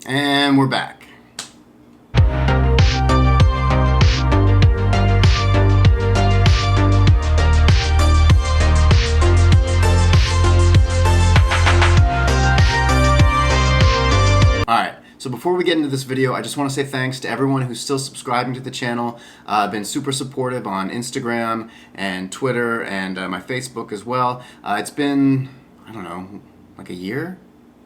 And we're back. Alright, so before we get into this video, I just want to say thanks to everyone who's still subscribing to the channel. Been super supportive on Instagram and Twitter and my Facebook as well. It's been, I don't know, like a year?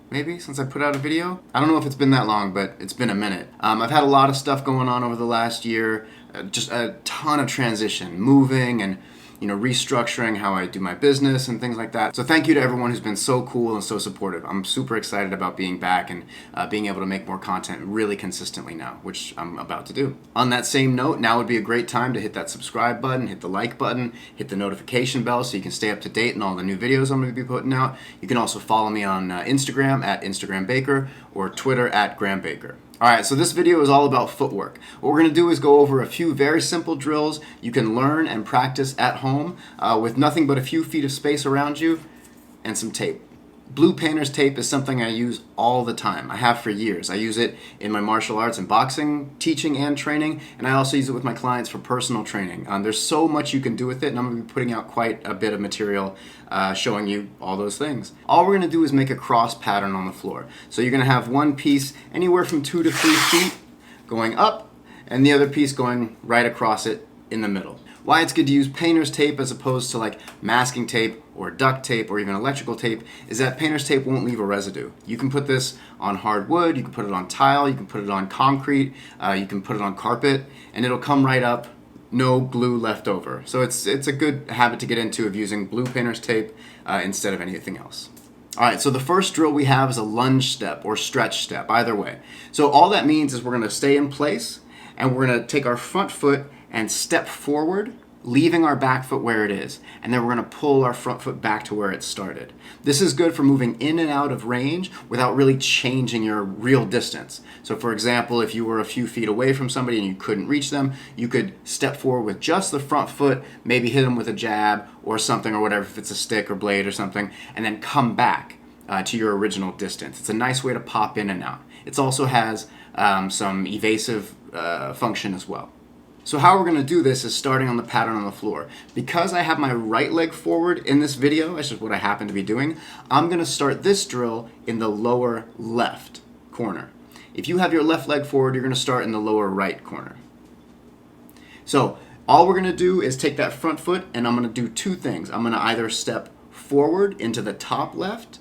Maybe, since I put out a video? I don't know if it's been that long, but it's been a minute. I've had a lot of stuff going on over the last year, just a ton of transition, moving and restructuring how I do my business and things like that. So thank you to everyone who's been so cool and so supportive. I'm super excited about being back and being able to make more content really consistently now, which I'm about to do. On that same note, now would be a great time to hit that subscribe button, hit the like button, hit the notification bell so you can stay up to date on all the new videos I'm going to be putting out. You can also follow me on Instagram at InstagramBaker or Twitter at GrahamBaker. Alright, so this video is all about footwork. What we're going to do is go over a few very simple drills you can learn and practice at home with nothing but a few feet of space around you and some tape. Blue painter's tape is something I use all the time. I have for years. I use it in my martial arts and boxing, teaching and training, and I also use it with my clients for personal training. There's so much you can do with it, and I'm going to be putting out quite a bit of material showing you all those things. All we're going to do is make a cross pattern on the floor. So you're going to have one piece anywhere from 2 to 3 feet going up, and the other piece going right across it in the middle. Why it's good to use painter's tape as opposed to like masking tape or duct tape or even electrical tape is that painter's tape won't leave a residue. You can put this on hardwood, you can put it on tile, you can put it on concrete, you can put it on carpet, and it'll come right up, no glue left over. So it's a good habit to get into of using blue painter's tape instead of anything else. Alright, so the first drill we have is a lunge step or stretch step, either way. So all that means is we're going to stay in place and we're going to take our front foot and step forward, leaving our back foot where it is, and then we're going to pull our front foot back to where it started. This is good for moving in and out of range without really changing your real distance. So for example, if you were a few feet away from somebody and you couldn't reach them, you could step forward with just the front foot, maybe hit them with a jab or something or whatever, if it's a stick or blade or something, and then come back to your original distance. It's a nice way to pop in and out. It also has some evasive function as well. So how we're going to do this is starting on the pattern on the floor. Because I have my right leg forward in this video, that's just what I happen to be doing, I'm going to start this drill in the lower left corner. If you have your left leg forward, you're going to start in the lower right corner. So all we're going to do is take that front foot and I'm going to do two things. I'm going to either step forward into the top left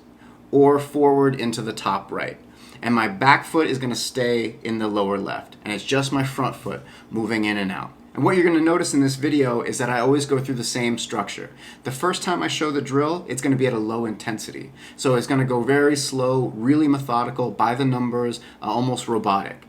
or forward into the top right. And my back foot is going to stay in the lower left. And it's just my front foot moving in and out. And what you're going to notice in this video is that I always go through the same structure. The first time I show the drill, it's going to be at a low intensity. So it's going to go very slow, really methodical, by the numbers, almost robotic.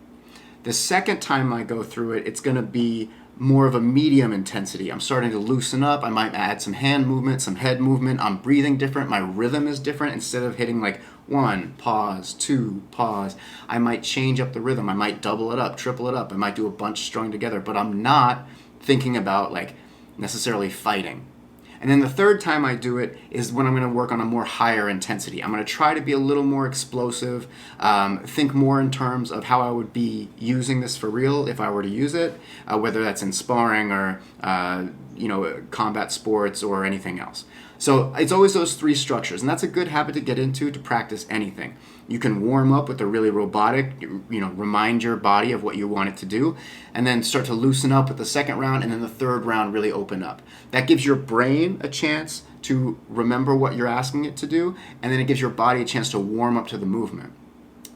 The second time I go through it, it's going to be more of a medium intensity. I'm starting to loosen up. I might add some hand movement, some head movement. I'm breathing different. My rhythm is different. Instead of hitting like 1, pause, 2, pause, I might change up the rhythm. I might double it up, triple it up. I might do a bunch strung together, but I'm not thinking about like necessarily fighting. And then the third time I do it is when I'm going to work on a more higher intensity. I'm going to try to be a little more explosive, think more in terms of how I would be using this for real if I were to use it, whether that's in sparring or combat sports or anything else. So it's always those three structures, and that's a good habit to get into to practice anything. You can warm up with a really robotic, remind your body of what you want it to do, and then start to loosen up with the second round, and then the third round really open up. That gives your brain a chance to remember what you're asking it to do, and then it gives your body a chance to warm up to the movement.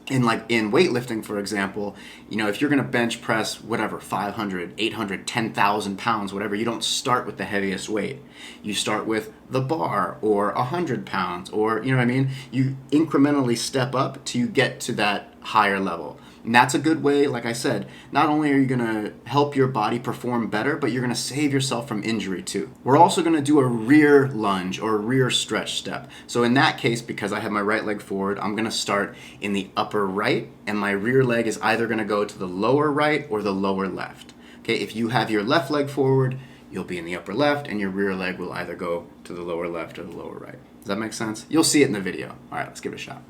In weightlifting, for example, if you're going to bench press, 500, 800, 10,000 pounds, whatever, you don't start with the heaviest weight. You start with the bar or 100 pounds or, You incrementally step up till you get to that higher level. And that's a good way, like I said, not only are you going to help your body perform better, but you're going to save yourself from injury too. We're also going to do a rear lunge or a rear stretch step. So in that case, because I have my right leg forward, I'm going to start in the upper right, and my rear leg is either going to go to the lower right or the lower left. Okay, if you have your left leg forward, you'll be in the upper left, and your rear leg will either go to the lower left or the lower right. Does that make sense? You'll see it in the video. All right, let's give it a shot.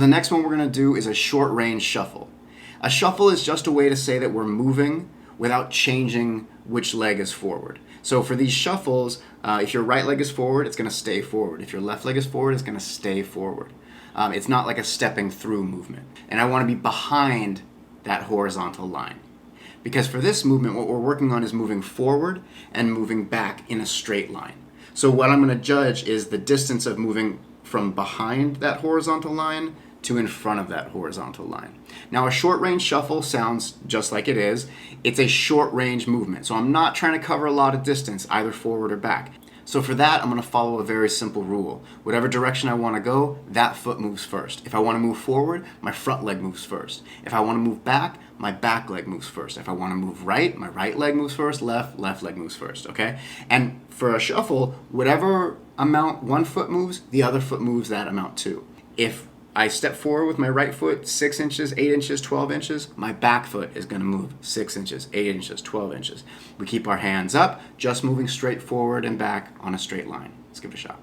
the next one we're going to do is a short range shuffle. A shuffle is just a way to say that we're moving without changing which leg is forward. So for these shuffles, if your right leg is forward, it's going to stay forward. If your left leg is forward, it's going to stay forward. It's not like a stepping through movement. And I want to be behind that horizontal line. Because for this movement, what we're working on is moving forward and moving back in a straight line. So what I'm going to judge is the distance of moving from behind that horizontal line to in front of that horizontal line. Now, a short range shuffle sounds just like it is. It's a short range movement. So I'm not trying to cover a lot of distance, either forward or back. So for that, I'm going to follow a very simple rule. Whatever direction I want to go, that foot moves first. If I want to move forward, my front leg moves first. If I want to move back, my back leg moves first. If I want to move right, my right leg moves first, left leg moves first, okay? And for a shuffle, whatever amount one foot moves, the other foot moves that amount too. If I step forward with my right foot 6 inches, 8 inches, 12 inches, my back foot is going to move 6 inches, 8 inches, 12 inches. We keep our hands up, just moving straight forward and back on a straight line. Let's give it a shot.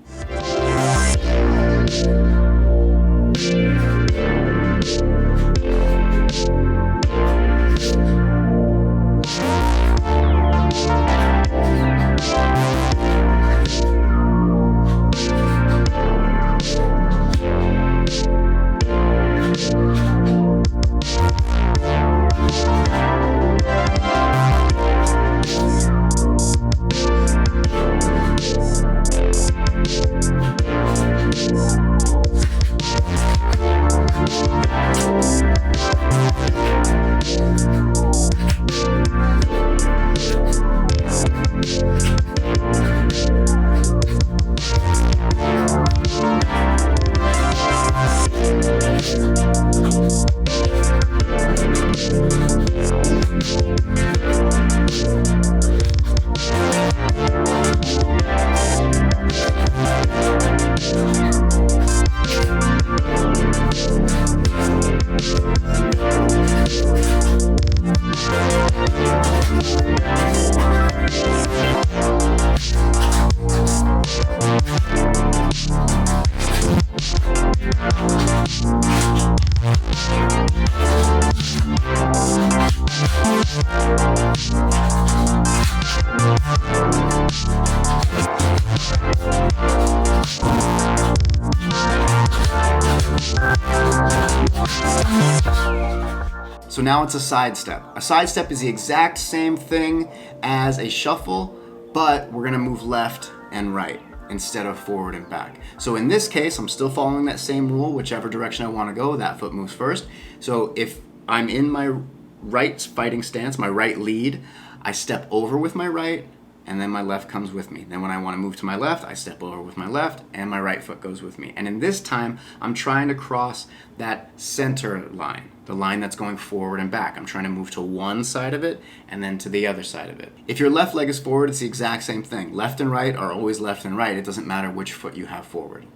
So now it's a side step. A side step is the exact same thing as a shuffle, but we're gonna move left and right instead of forward and back. So in this case, I'm still following that same rule. Whichever direction I wanna go, that foot moves first. So if I'm in my right fighting stance, my right lead, I step over with my right, and then my left comes with me. Then when I want to move to my left, I step over with my left, and my right foot goes with me. And in this time, I'm trying to cross that center line, the line that's going forward and back. I'm trying to move to one side of it, and then to the other side of it. If your left leg is forward, it's the exact same thing. Left and right are always left and right. It doesn't matter which foot you have forward.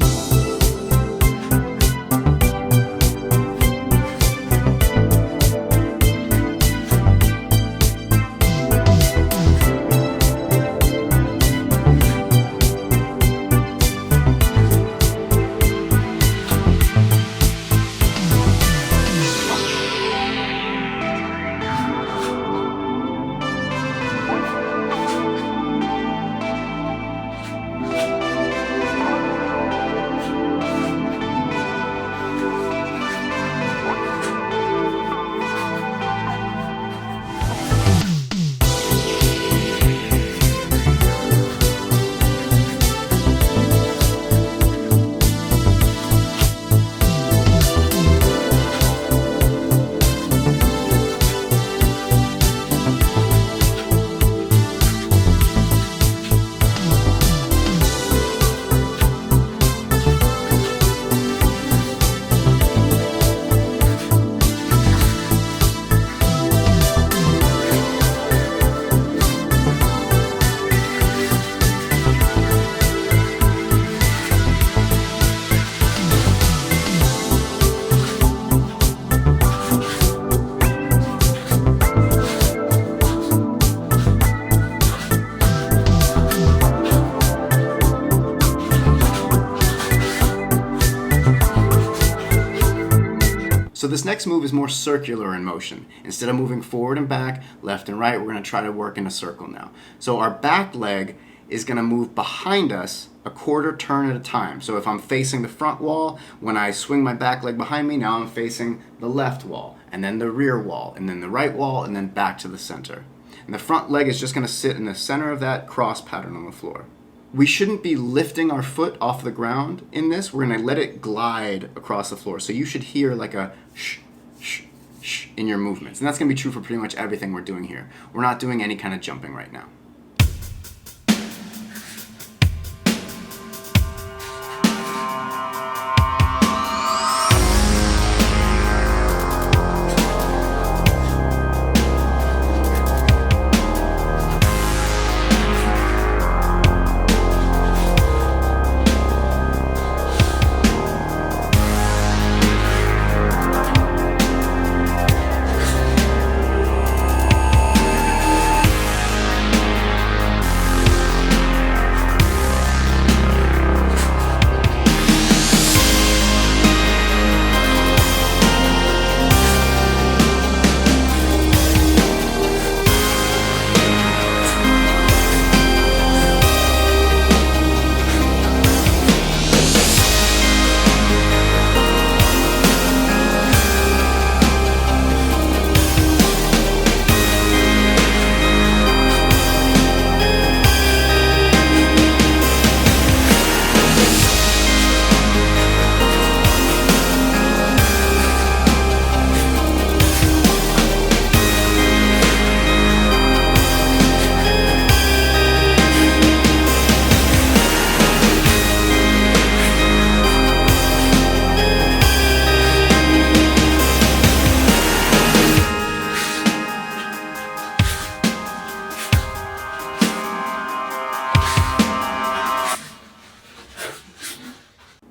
this next move is more circular in motion. Instead of moving forward and back, left and right, we're going to try to work in a circle now. So our back leg is going to move behind us a quarter turn at a time. So if I'm facing the front wall, when I swing my back leg behind me, now I'm facing the left wall, and then the rear wall, and then the right wall, and then back to the center. And the front leg is just going to sit in the center of that cross pattern on the floor. We shouldn't be lifting our foot off the ground in this. We're going to let it glide across the floor. So you should hear like a shh, shh, shh in your movements. And that's going to be true for pretty much everything we're doing here. We're not doing any kind of jumping right now.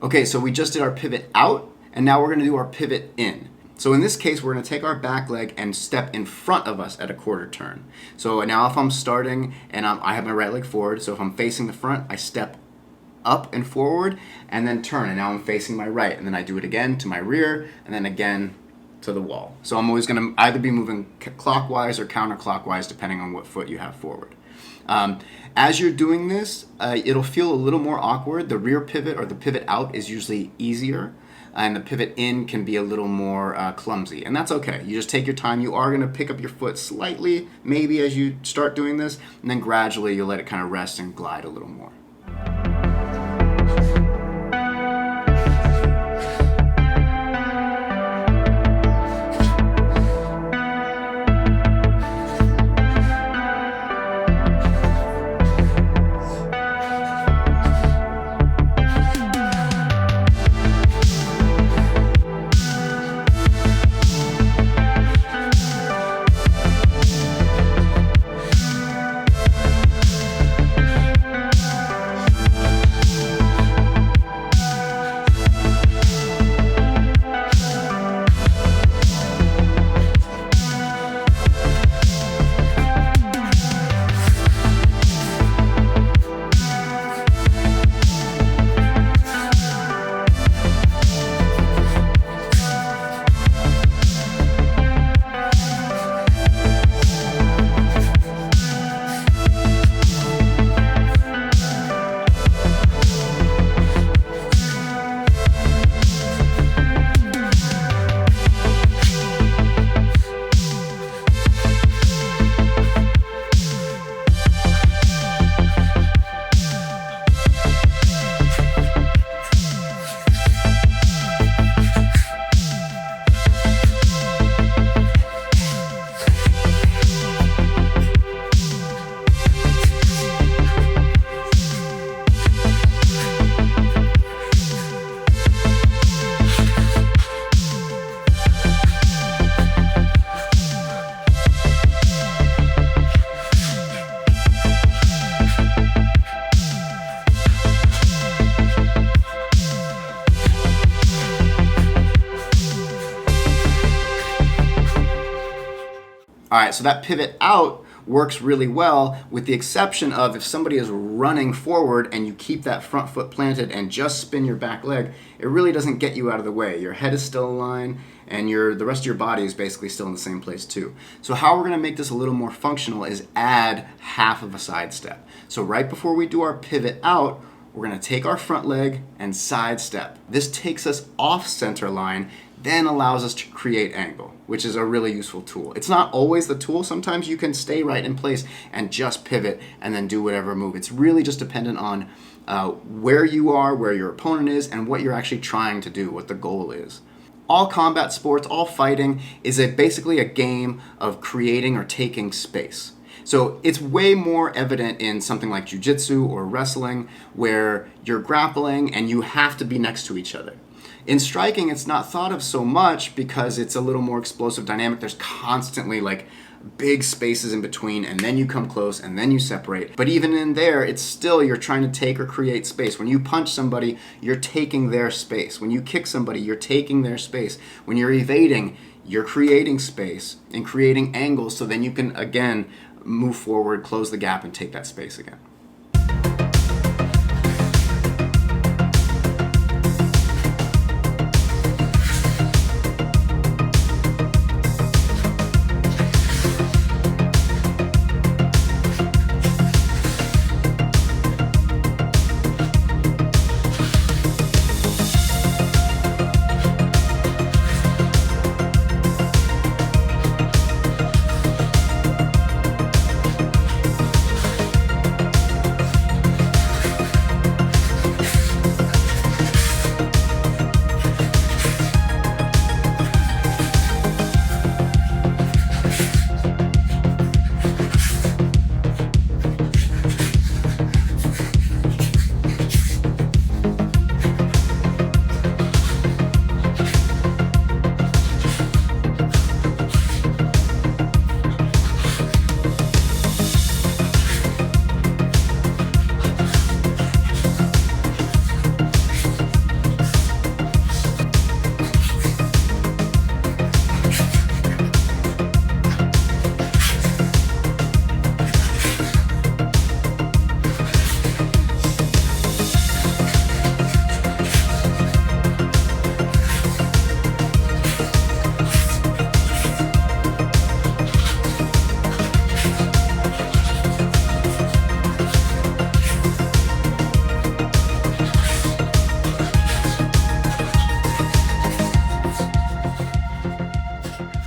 Okay, so we just did our pivot out, and now we're going to do our pivot in. So in this case, we're going to take our back leg and step in front of us at a quarter turn. So now if I'm starting and I have my right leg forward, so if I'm facing the front, I step up and forward and then turn, and now I'm facing my right, and then I do it again to my rear and then again to the wall. So I'm always going to either be moving clockwise or counterclockwise depending on what foot you have forward. As you're doing this, it'll feel a little more awkward. The rear pivot or the pivot out is usually easier, and the pivot in can be a little more clumsy, and that's okay. You just take your time. You are going to pick up your foot slightly, maybe as you start doing this, and then gradually you'll let it kind of rest and glide a little more. All right, so that pivot out works really well, with the exception of if somebody is running forward and you keep that front foot planted and just spin your back leg, it really doesn't get you out of the way. Your head is still aligned and the rest of your body is basically still in the same place too. So how we're going to make this a little more functional is add half of a side step. So right before we do our pivot out, we're going to take our front leg and side step. This takes us off center line, then allows us to create angle, which is a really useful tool. It's not always the tool. Sometimes you can stay right in place and just pivot and then do whatever move. It's really just dependent on where you are, where your opponent is, and what you're actually trying to do, what the goal is. All combat sports, all fighting is basically a game of creating or taking space. So it's way more evident in something like jiu-jitsu or wrestling, where you're grappling and you have to be next to each other. In striking, it's not thought of so much because it's a little more explosive dynamic. There's constantly like big spaces in between, and then you come close and then you separate. But even in there, it's still, you're trying to take or create space. When you punch somebody, you're taking their space. When you kick somebody, you're taking their space. When you're evading, you're creating space and creating angles, so then you can again move forward, close the gap, and take that space again.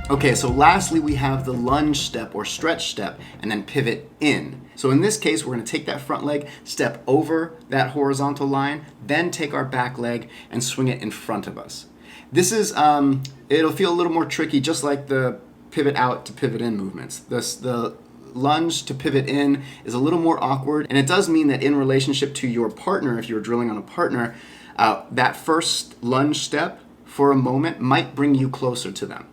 Okay, so lastly we have the lunge step or stretch step and then pivot in. So in this case, we're going to take that front leg, step over that horizontal line, then take our back leg and swing it in front of us. This is, it'll feel a little more tricky, just like the pivot out to pivot in movements. The lunge to pivot in is a little more awkward, and it does mean that in relationship to your partner, if you're drilling on a partner, that first lunge step for a moment might bring you closer to them.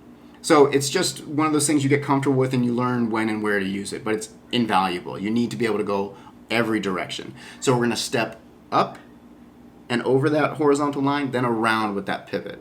So it's just one of those things you get comfortable with and you learn when and where to use it, but it's invaluable. You need to be able to go every direction. So we're going to step up and over that horizontal line, then around with that pivot.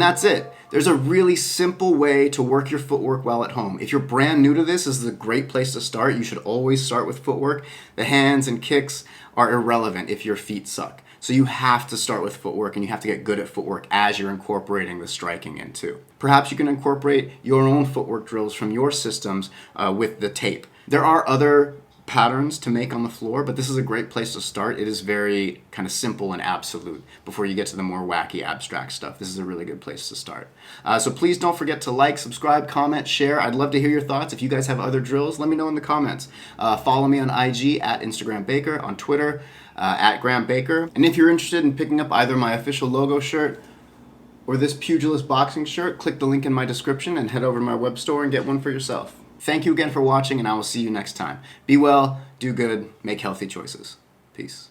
And that's it. There's a really simple way to work your footwork well at home. If you're brand new to this is a great place to start. You should always start with footwork. The hands and kicks are irrelevant if your feet suck. So you have to start with footwork, and you have to get good at footwork as you're incorporating the striking in too. Perhaps you can incorporate your own footwork drills from your systems with the tape. There are other patterns to make on the floor, but this is a great place to start. It is very kind of simple and absolute before you get to the more wacky abstract stuff. This is a really good place to start. So please don't forget to like, subscribe, comment, share. I'd love to hear your thoughts. If you guys have other drills, let me know in the comments. Follow me on IG at Instagram Baker, on Twitter at Grahm Baker. And if you're interested in picking up either my official logo shirt or this Pugilist boxing shirt, click the link in my description and head over to my web store and get one for yourself. Thank you again for watching, and I will see you next time. Be well, do good, make healthy choices. Peace.